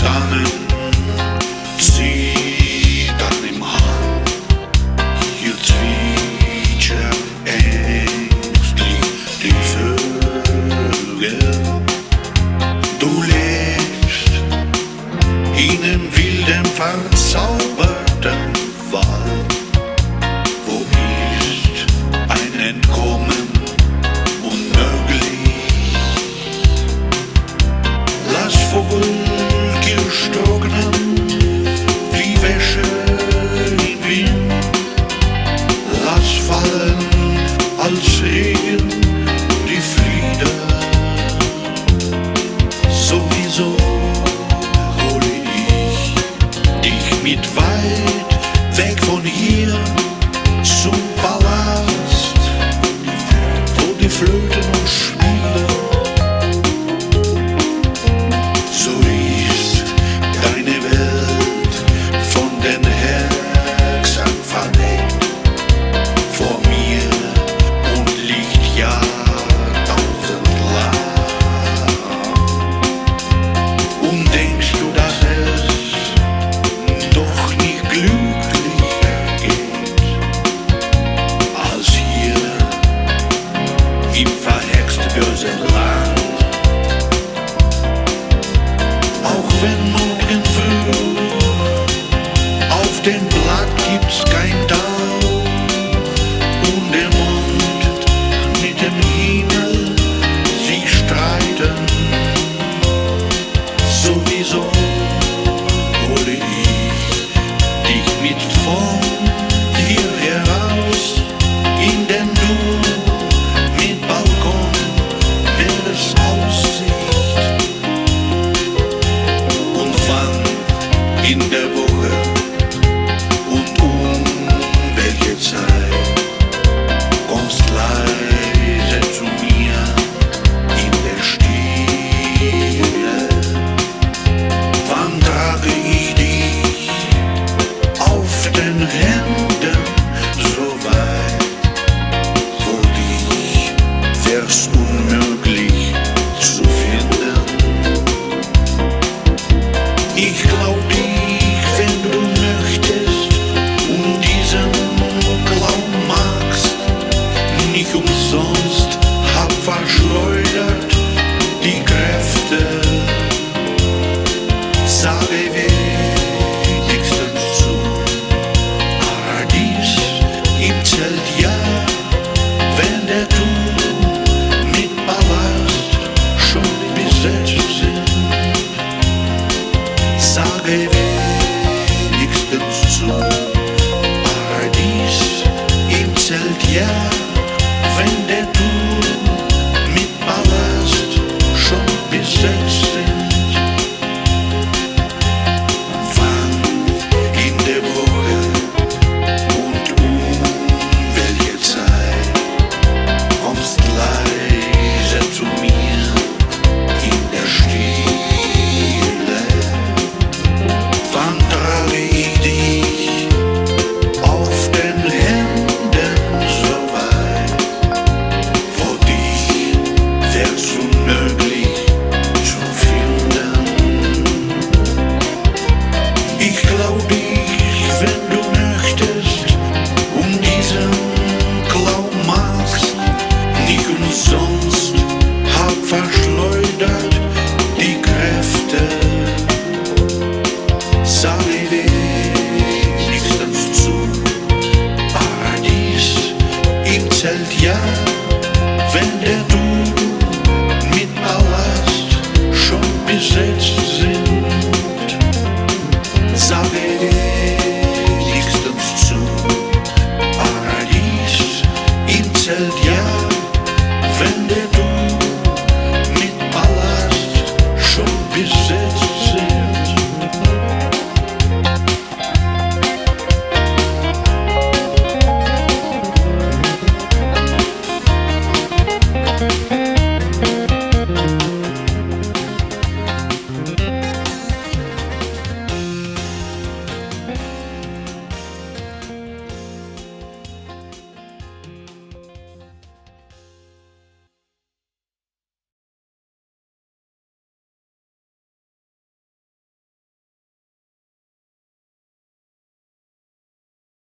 Tannen zittern im Haar. Hier zwitschern ängstlich die Vögel. Du lebst in dem wilden, verzauberten Wald. Wo ist ein Entkommen unmöglich? Lass Vogelkiel trocknen wie Wäsche im Wind. Lass fallen als Regen die Flieder. Sowieso hole ich dich mit weit weg von hier zum Palast, wo die Flöten und Spiele. So ist deine Welt von den Hexern verdeckt. Vor mir und liegt Jahrtausend lang. Und denkst du, dass es doch nicht glücklicher geht als hier im verhext bösen Land? Auch wenn